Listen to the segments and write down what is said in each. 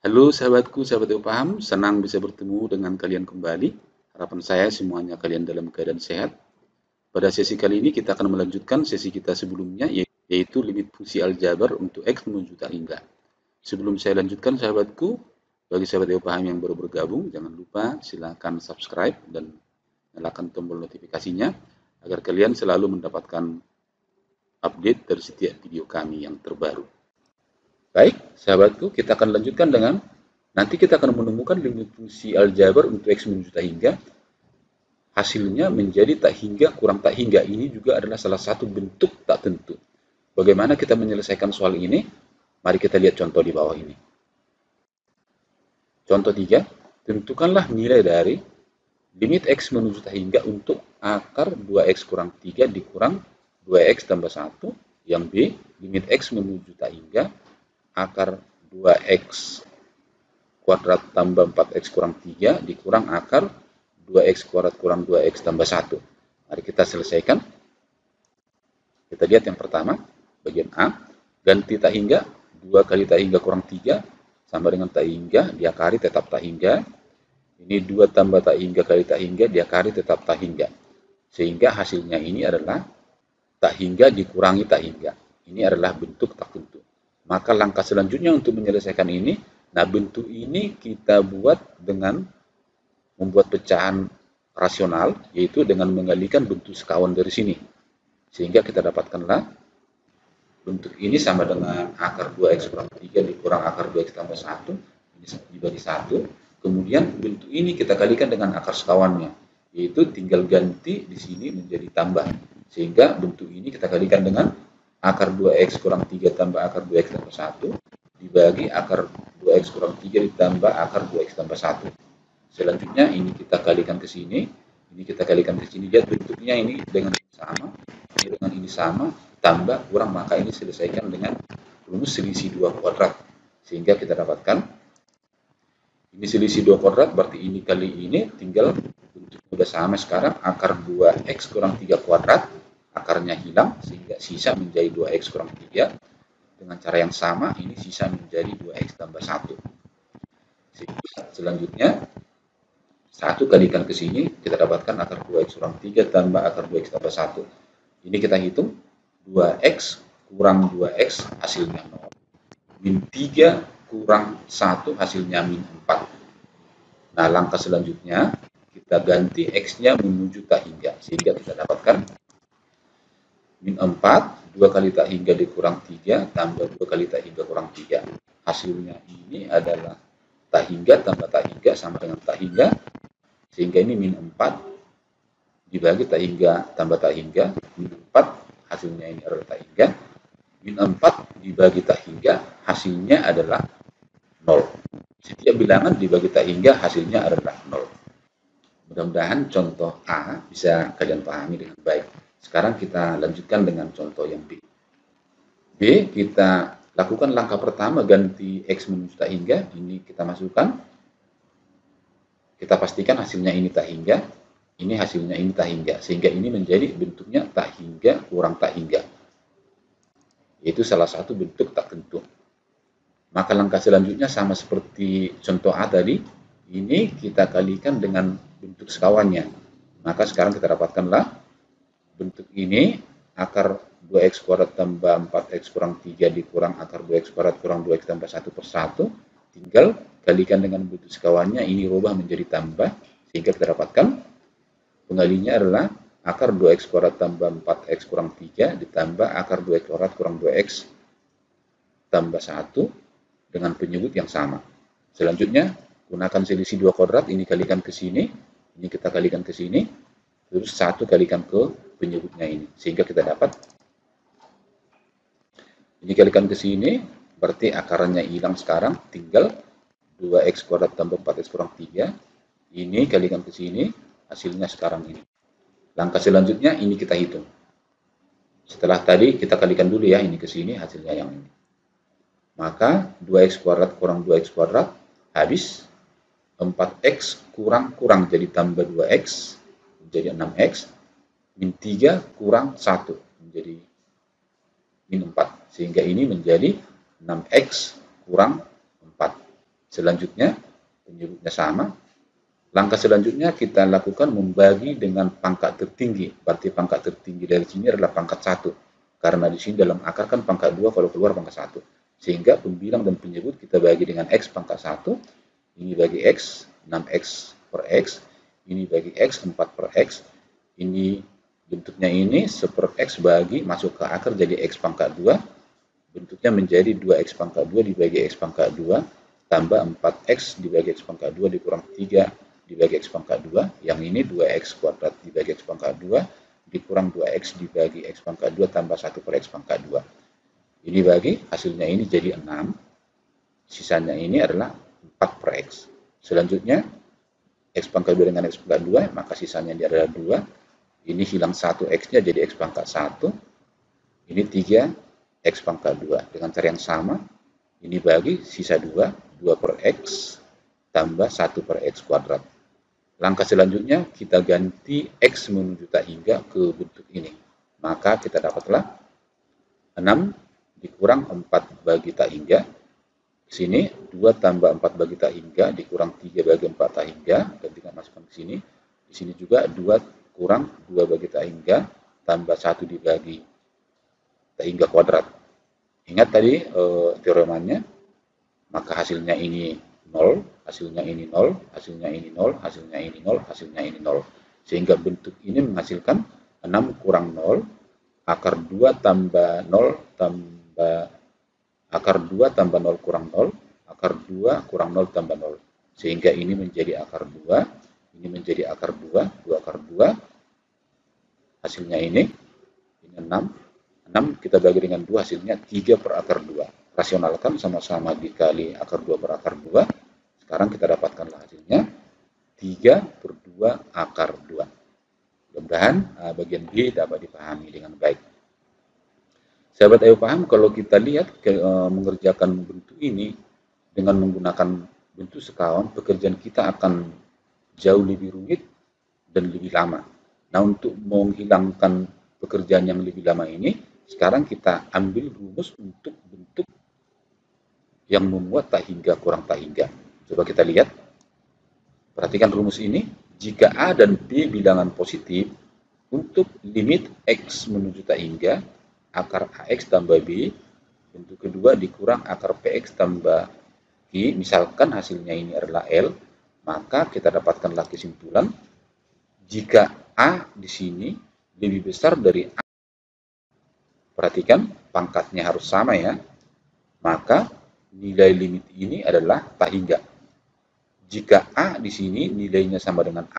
Halo sahabatku, sahabat yang paham, senang bisa bertemu dengan kalian kembali. Harapan saya semuanya kalian dalam keadaan sehat. Pada sesi kali ini kita akan melanjutkan sesi kita sebelumnya, yaitu limit fungsi aljabar untuk X menuju tak hingga. Sebelum saya lanjutkan sahabatku, bagi sahabat yang paham yang baru bergabung, jangan lupa silakan subscribe dan nyalakan tombol notifikasinya agar kalian selalu mendapatkan update dari setiap video kami yang terbaru. Baik, sahabatku, kita akan lanjutkan dengan nanti kita akan menemukan limit fungsi aljabar untuk X menuju tak hingga. Hasilnya menjadi tak hingga kurang tak hingga. Ini juga adalah salah satu bentuk tak tentu. Bagaimana kita menyelesaikan soal ini? Mari kita lihat contoh di bawah ini. Contoh 3, tentukanlah nilai dari limit X menuju tak hingga untuk akar 2X kurang 3 dikurang 2X tambah 1. Yang B, limit X menuju tak hingga akar 2X kuadrat tambah 4X kurang 3 dikurang akar 2X kuadrat kurang 2X tambah 1. Mari kita selesaikan. Kita lihat yang pertama, bagian A. Ganti tak hingga, 2 kali tak hingga kurang 3 sama dengan tak hingga, diakari tetap tak hingga. Ini 2 tambah tak hingga kali tak hingga, diakari tetap tak hingga. Sehingga hasilnya ini adalah tak hingga dikurangi tak hingga. Ini adalah bentuk tak tentu. Maka langkah selanjutnya untuk menyelesaikan ini, nah bentuk ini kita buat dengan membuat pecahan rasional, yaitu dengan mengalihkan bentuk sekawan dari sini. Sehingga kita dapatkanlah bentuk ini sama dengan akar 2X kurang 3 dikurang akar 2X tambah 1, ini dibagi 1. Kemudian bentuk ini kita kalikan dengan akar sekawannya, yaitu tinggal ganti di sini menjadi tambah. Sehingga bentuk ini kita kalikan dengan akar 2X kurang 3 tambah akar 2X tambah 1 dibagi akar 2X kurang 3 ditambah akar 2X tambah 1. Selanjutnya ini kita kalikan ke sini, ini kita kalikan ke sini. Lihat bentuknya ini dengan sama, ini dengan ini sama, tambah kurang, maka ini selesaikan dengan rumus selisih 2 kuadrat. Sehingga kita dapatkan ini selisih 2 kuadrat, berarti ini kali ini tinggal bentuknya sudah sama sekarang, akar 2X kurang 3 kuadrat, akarnya hilang sehingga sisa menjadi 2X kurang 3. Dengan cara yang sama, ini sisa menjadi 2X tambah 1. Selanjutnya, 1 kalikan ke sini, kita dapatkan akar 2X kurang 3 tambah akar 2X tambah 1. Ini kita hitung, 2X kurang 2X hasilnya 0. Min 3 kurang 1 hasilnya min 4. Nah, langkah selanjutnya, kita ganti X-nya menuju tak hingga. Sehingga kita dapatkan min 4, 2 kali tak hingga dikurang 3, tambah 2 kali tak hingga kurang 3. Hasilnya ini adalah tak hingga tambah tak hingga sama dengan tak hingga. Sehingga ini min 4 dibagi tak hingga tambah tak hingga. Min 4 hasilnya ini adalah tak hingga. Min 4 dibagi tak hingga hasilnya adalah 0. Setiap bilangan dibagi tak hingga hasilnya adalah 0. Mudah-mudahan contoh A bisa kalian pahami dengan baik. Sekarang kita lanjutkan dengan contoh yang B. B, kita lakukan langkah pertama, ganti X menuju tak hingga. Ini kita masukkan. Kita pastikan hasilnya ini tak hingga. Ini hasilnya ini tak hingga. Sehingga ini menjadi bentuknya tak hingga kurang tak hingga. Itu salah satu bentuk tak tentu. Maka langkah selanjutnya sama seperti contoh A tadi. Ini kita kalikan dengan bentuk sekawannya. Maka sekarang kita dapatkanlah bentuk ini, akar 2X kuadrat tambah 4X kurang 3 dikurang akar 2X kuadrat kurang 2X tambah 1 per 1. Tinggal kalikan dengan bentuk sekawannya, ini rubah menjadi tambah. Sehingga kita dapatkan pengalinya adalah akar 2X kuadrat tambah 4X kurang 3 ditambah akar 2X kuadrat kurang 2X tambah 1 dengan penyebut yang sama. Selanjutnya, gunakan selisih 2 kuadrat, ini kalikan ke sini, ini kita kalikan ke sini, terus 1 kalikan ke penyebutnya ini. Sehingga kita dapat, ini kalikan ke sini, berarti akarnya hilang sekarang, tinggal 2X kuadrat tambah 4X kurang 3, ini kalikan ke sini, hasilnya sekarang ini. Langkah selanjutnya, ini kita hitung. Setelah tadi, kita kalikan dulu ya, ini ke sini, hasilnya yang ini. Maka 2X kuadrat kurang 2X kuadrat, habis. 4X kurang jadi tambah 2X, menjadi 6X. Min 3 kurang 1, menjadi min 4. Sehingga ini menjadi 6X kurang 4. Selanjutnya, penyebutnya sama. Langkah selanjutnya kita lakukan membagi dengan pangkat tertinggi. Berarti pangkat tertinggi dari sini adalah pangkat 1. Karena di sini dalam akar kan pangkat 2, kalau keluar pangkat 1. Sehingga pembilang dan penyebut kita bagi dengan X pangkat 1. Ini bagi X, 6X per X. Ini bagi X, 4 per X. Ini bentuknya ini 1 per X bagi masuk ke akar jadi X pangkat 2. Bentuknya menjadi 2X pangkat 2 dibagi X pangkat 2. Tambah 4X dibagi X pangkat 2 dikurang 3 dibagi X pangkat 2, yang ini 2X kuadrat dibagi X pangkat 2, dikurang 2X dibagi X pangkat 2 tambah 1 per X pangkat 2. Ini bagi, hasilnya ini jadi 6, sisanya ini adalah 4 per X. Selanjutnya, X pangkat 2 dengan X pangkat 2, maka sisanya ini adalah 2, ini hilang 1 X-nya jadi X pangkat 1, ini 3 X pangkat 2. Dengan cara yang sama, ini bagi, sisa 2 per X, tambah 1 per X kuadrat. Langkah selanjutnya kita ganti X menuju tak hingga ke bentuk ini. Maka kita dapatlah 6 dikurang 4 bagi tak hingga. Sini 2 tambah 4 bagi tak hingga dikurang 3 bagi 4 tak hingga. Gantikan masukkan ke sini. Di sini juga 2 kurang 2 bagi tak hingga tambah 1 dibagi tak hingga kuadrat. Ingat tadi teoremanya. Maka hasilnya ini 0, hasilnya ini 0, hasilnya ini 0, hasilnya ini 0, hasilnya ini 0. Sehingga bentuk ini menghasilkan 6 kurang 0, akar 2 tambah 0 tambah akar 2 tambah 0 kurang 0, akar 2 kurang 0 tambah 0. Sehingga ini menjadi akar 2, ini menjadi akar 2, 2 akar 2, hasilnya ini 6. 6 kita bagi dengan 2, hasilnya 3 per akar 2. Rasionalkan sama-sama dikali akar 2 per akar 2. Sekarang kita dapatkanlah hasilnya 3 per 2 akar 2. Mudah-mudahan bagian B dapat dipahami dengan baik. Sahabat ayo paham kalau kita lihat mengerjakan bentuk ini dengan menggunakan bentuk sekawan, pekerjaan kita akan jauh lebih rumit dan lebih lama. Nah, untuk menghilangkan pekerjaan yang lebih lama ini, sekarang kita ambil rumus untuk bentuk yang memuat tak hingga kurang tak hingga. Coba kita lihat. Perhatikan rumus ini. Jika A dan B bilangan positif, untuk limit X menuju tak hingga, akar AX tambah B, bentuk kedua dikurang akar PX tambah Q, misalkan hasilnya ini adalah L, maka kita dapatkanlah kesimpulan, jika A di sini lebih besar dari A, perhatikan pangkatnya harus sama ya, maka nilai limit ini adalah tak hingga. Jika A di sini nilainya sama dengan A,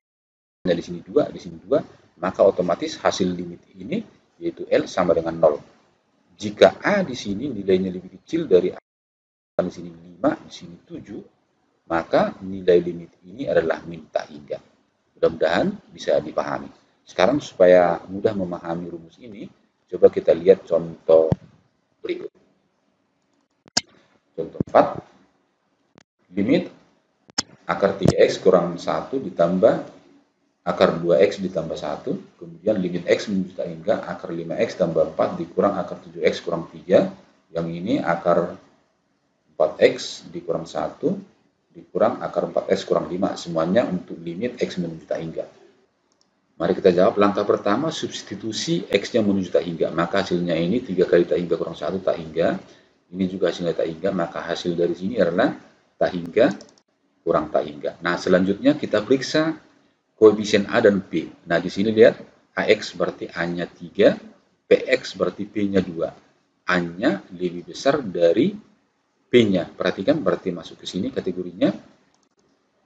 di sini 2, di sini 2, maka otomatis hasil limit ini yaitu L sama dengan 0. Jika A di sini nilainya lebih kecil dari A, di sini 5, di sini 7, maka nilai limit ini adalah min tak hingga. Mudah-mudahan bisa dipahami. Sekarang supaya mudah memahami rumus ini, coba kita lihat contoh berikut. Contoh 4, limit akar 3x kurang 1 ditambah akar 2x ditambah 1, kemudian limit x menuju tak hingga akar 5x tambah 4 dikurang akar 7x kurang 3, yang ini akar 4x dikurang 1 dikurang akar 4x kurang 5, semuanya untuk limit x menuju tak hingga. Mari kita jawab. Langkah pertama, substitusi x-nya menuju tak hingga, maka hasilnya ini 3 kali tak hingga kurang 1 tak hingga. Ini juga hasilnya tak hingga, maka hasil dari sini adalah tak hingga kurang tak hingga. Nah, selanjutnya kita periksa koefisien A dan P. Nah, di sini lihat AX berarti A-nya 3, PX berarti P-nya 2. A-nya lebih besar dari P-nya. Perhatikan berarti masuk ke sini kategorinya.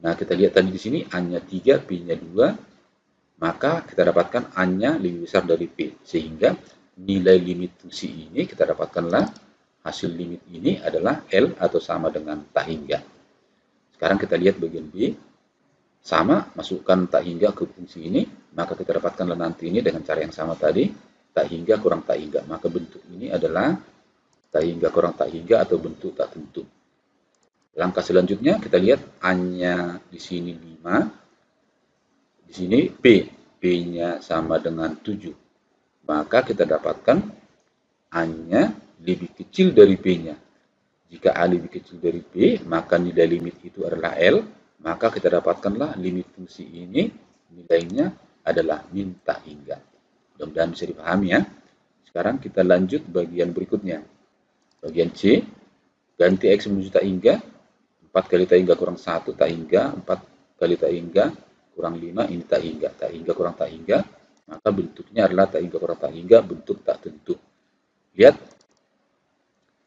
Nah, kita lihat tadi di sini A-nya 3, P-nya 2. Maka kita dapatkan A-nya lebih besar dari P. Sehingga nilai limit fungsi ini kita dapatkanlah hasil limit ini adalah L atau sama dengan tak hingga. Sekarang kita lihat bagian B. Sama, masukkan tak hingga ke fungsi ini, maka kita dapatkanlah nanti ini dengan cara yang sama tadi, tak hingga kurang tak hingga. Maka bentuk ini adalah tak hingga kurang tak hingga atau bentuk tak tentu. Langkah selanjutnya kita lihat A-nya di sini 5, di sini P. P-nya sama dengan 7. Maka kita dapatkan A-nya lebih kecil dari P-nya. Jika A lebih kecil dari B, maka nilai limit itu adalah L, maka kita dapatkanlah limit fungsi ini nilainya adalah min tak hingga. Mudah-mudahan bisa dipahami ya. Sekarang kita lanjut bagian berikutnya. Bagian C, ganti X menuju tak hingga, 4 kali tak hingga kurang 1 tak hingga, 4 kali tak hingga kurang 5, ini tak hingga kurang tak hingga, maka bentuknya adalah tak hingga kurang tak hingga, bentuk tak tentu. Lihat,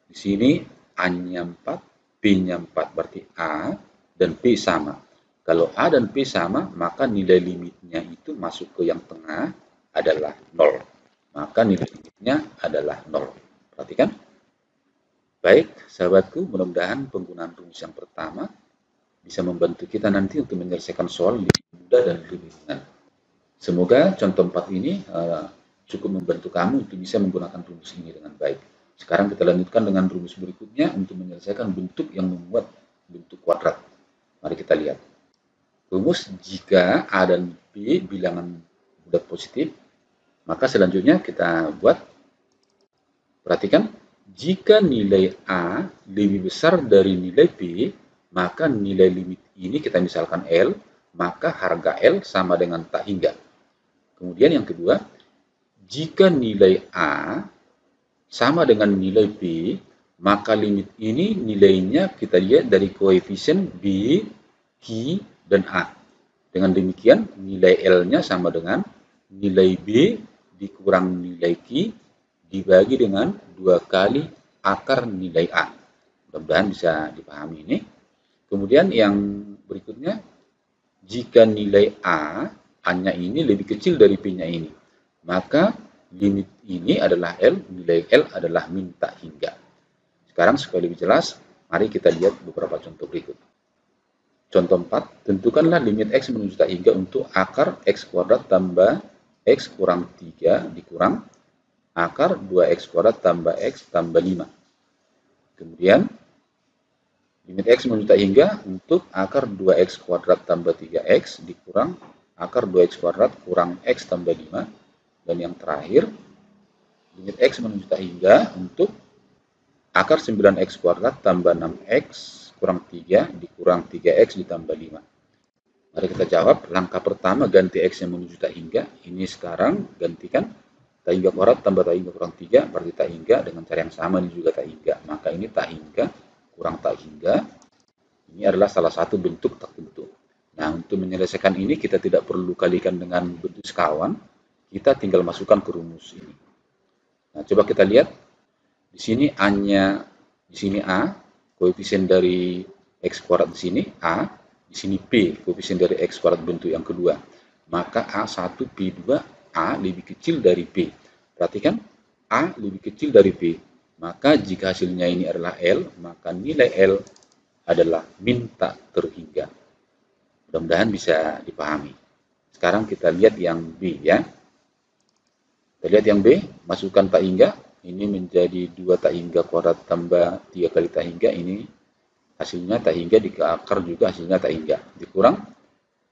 di sini A-nya 4, B-nya 4, berarti A dan B sama. Kalau A dan B sama, maka nilai limitnya itu masuk ke yang tengah adalah 0. Maka nilai limitnya adalah 0. Perhatikan. Baik, sahabatku, mudah-mudahan penggunaan rumus yang pertama bisa membantu kita nanti untuk menyelesaikan soal lebih mudah dan lebih ringan. Semoga contoh 4 ini cukup membantu kamu untuk bisa menggunakan rumus ini dengan baik. Sekarang kita lanjutkan dengan rumus berikutnya untuk menyelesaikan bentuk yang membuat bentuk kuadrat. Mari kita lihat. Rumus jika A dan B bilangan bulat positif, maka selanjutnya kita buat. Perhatikan, jika nilai A lebih besar dari nilai B, maka nilai limit ini kita misalkan L, maka harga L sama dengan tak hingga. Kemudian yang kedua, jika nilai A sama dengan nilai B, maka limit ini nilainya kita lihat dari koefisien B, Q, dan A. Dengan demikian, nilai L-nya sama dengan nilai B dikurang nilai Q dibagi dengan 2 kali akar nilai A. Mudah-mudahan bisa dipahami ini. Kemudian yang berikutnya, jika nilai A-nya ini lebih kecil dari B-nya ini, maka limit ini adalah L, nilai L adalah min tak hingga. Sekarang supaya lebih jelas, mari kita lihat beberapa contoh berikut. Contoh 4, tentukanlah limit X menuju tak hingga untuk akar X kuadrat tambah X kurang 3 dikurang akar 2x kuadrat tambah x tambah 5. Kemudian, limit x menuju tak hingga untuk akar 2x kuadrat tambah 3x dikurang akar 2x kuadrat kurang x tambah 5. Dan yang terakhir, limit x menuju tak hingga untuk akar 9x kuadrat tambah 6x kurang 3 dikurang 3x ditambah 5. Mari kita jawab. Langkah pertama, ganti x yang menuju tak hingga. Ini sekarang gantikan tak hingga kuadrat tambah tak hingga kurang 3 berarti tak hingga, dengan cara yang sama ini juga tak hingga. Maka ini tak hingga kurang tak hingga. Ini adalah salah satu bentuk tak tentu. Nah, untuk menyelesaikan ini kita tidak perlu kalikan dengan bentuk sekawan. Kita tinggal masukkan ke rumus ini. Nah, coba kita lihat. Di sini A-nya, di sini A, koefisien dari X kuadrat di sini A, di sini P, koefisien dari X kuadrat bentuk yang kedua. Maka A1, P2, A lebih kecil dari B. Perhatikan, A lebih kecil dari B. Maka jika hasilnya ini adalah L, maka nilai L adalah min tak terhingga. Mudah-mudahan bisa dipahami. Sekarang kita lihat yang B ya. Kita lihat yang B, masukkan tak hingga. Ini menjadi 2 tak hingga kuadrat tambah 3 kali tak hingga. Ini hasilnya tak hingga diakar juga hasilnya tak hingga. Dikurang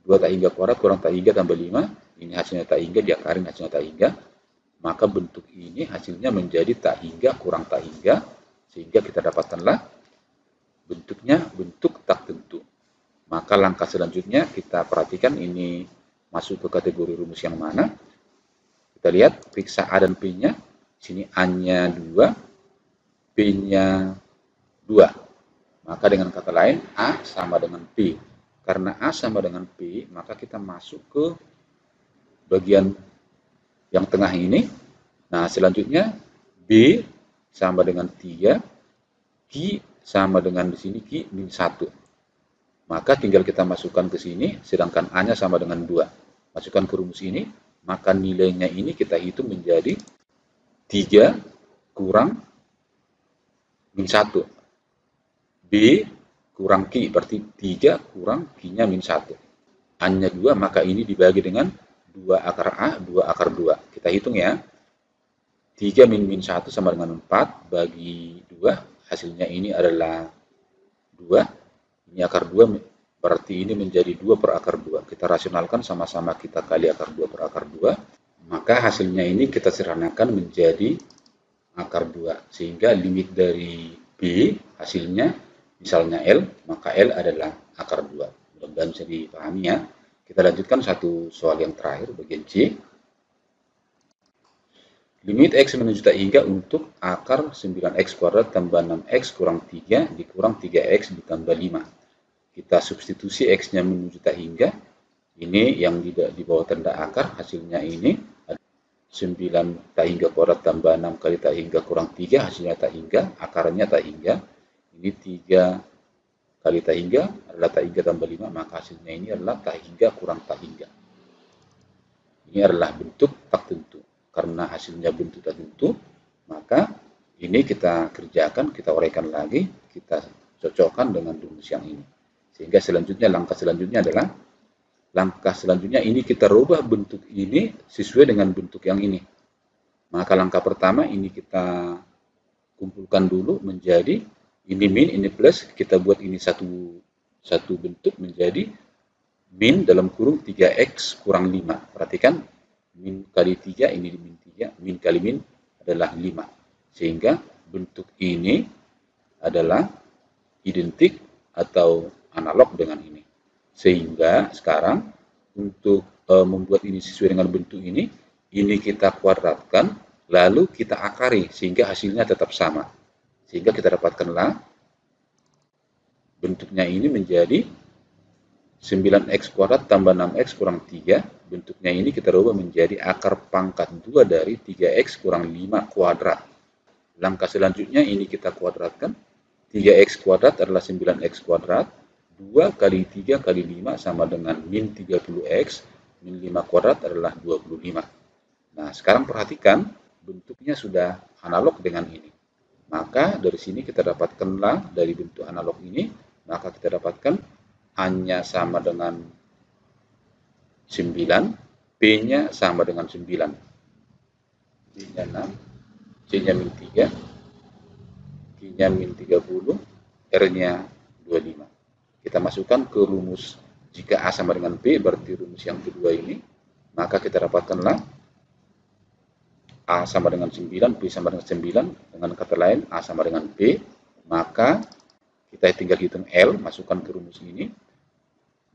2 tak hingga kuadrat kurang tak hingga tambah 5. Ini hasilnya tak hingga, diakarin hasilnya tak hingga. Maka bentuk ini hasilnya menjadi tak hingga kurang tak hingga. Sehingga kita dapatkanlah bentuknya bentuk tak tentu. Maka langkah selanjutnya kita perhatikan ini masuk ke kategori rumus yang mana. Kita lihat, periksa A dan P-nya. Sini A-nya 2, B-nya 2. Maka dengan kata lain, A sama dengan P. Karena A sama dengan P, maka kita masuk ke bagian yang tengah ini. Nah, selanjutnya B sama dengan 3, Q sama dengan di sini Q min 1. Maka tinggal kita masukkan ke sini, sedangkan A-nya sama dengan 2. Masukkan ke rumus ini, maka nilainya ini kita hitung menjadi 3 kurang min 1. B kurang Q, berarti 3 kurang Q-nya min 1. A-nya 2, maka ini dibagi dengan 2 akar A, 2 akar 2. Kita hitung ya. 3 min 1 sama dengan 4, bagi 2, hasilnya ini adalah 2. Ini akar 2, berarti ini menjadi 2 per akar 2. Kita rasionalkan sama-sama, kita kali akar 2 per akar 2. Maka hasilnya ini kita sederhanakan menjadi akar 2. Sehingga limit dari B hasilnya misalnya L, maka L adalah akar 2. Mudah-mudahan bisa dipahami ya. Kita lanjutkan satu soal yang terakhir, bagian C. Limit X menuju tak hingga untuk akar 9X kuadrat tambah 6X kurang 3 dikurang 3X ditambah 5. Kita substitusi X-nya menuju tak hingga. Ini yang di bawah tanda akar, hasilnya ini 9 tak hingga kuadrat tambah 6 kali tak hingga kurang 3, hasilnya tak hingga, akarnya tak hingga. Ini 3 kali tak hingga adalah tak hingga tambah 5, maka hasilnya ini adalah tak hingga kurang tak hingga. Ini adalah bentuk tak tentu. Karena hasilnya bentuk tak tentu, maka ini kita kerjakan, kita uraikan lagi, kita cocokkan dengan rumus yang ini. Sehingga selanjutnya, langkah selanjutnya adalah ini kita rubah bentuk ini sesuai dengan bentuk yang ini. Maka langkah pertama ini kita kumpulkan dulu menjadi ini min, ini plus, kita buat ini satu bentuk menjadi min dalam kurung 3x kurang 5. Perhatikan, min kali 3, ini min 3, min kali min adalah 5. Sehingga bentuk ini adalah identik atau analog dengan ini. Sehingga sekarang untuk membuat ini sesuai dengan bentuk ini kita kuadratkan, lalu kita akari sehingga hasilnya tetap sama. Sehingga kita dapatkanlah bentuknya ini menjadi 9x kuadrat tambah 6x kurang 3. Bentuknya ini kita rubah menjadi akar pangkat 2 dari 3x kurang 5 kuadrat. Langkah selanjutnya ini kita kuadratkan. 3x kuadrat adalah 9x kuadrat. 2 kali 3 kali 5 sama dengan min 30x. Min 5 kuadrat adalah 25. Nah, sekarang perhatikan bentuknya sudah analog dengan ini. Maka dari sini kita dapatkanlah dari bentuk analog ini, maka kita dapatkan A-nya sama dengan 9, B-nya sama dengan 9. B-nya 6, C-nya min 3, Q-nya min 30, R-nya 25. Kita masukkan ke rumus, jika A sama dengan B, berarti rumus yang kedua ini, maka kita dapatkanlah A sama dengan 9, B sama dengan 9, dengan kata lain A sama dengan B, maka kita tinggal hitung L, masukkan ke rumus ini,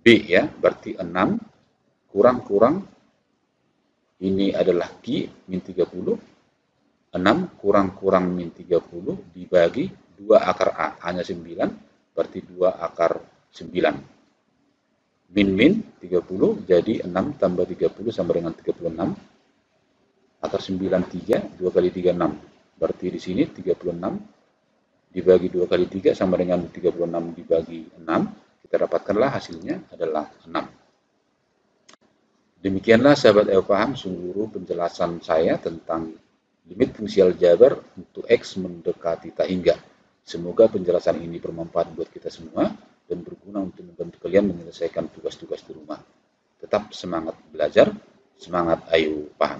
B ya, berarti 6, kurang-kurang, ini adalah Q, min 30, 6 kurang-kurang min 30 dibagi 2 akar A, A-nya 9, berarti 2 akar 9. Min 30 jadi 6 tambah 30 sama dengan 36. Akar 9 3, 2 kali 3 6. Berarti di sini 36 dibagi 2 kali 3 sama dengan 36 dibagi 6. Kita dapatkanlah hasilnya adalah 6. Demikianlah sahabat paham seluruh penjelasan saya tentang limit fungsi aljabar untuk X mendekati tak hingga. Semoga penjelasan ini bermanfaat buat kita semua dan berguna untuk membantu kalian menyelesaikan tugas-tugas di rumah. Tetap semangat belajar, semangat ayo paham.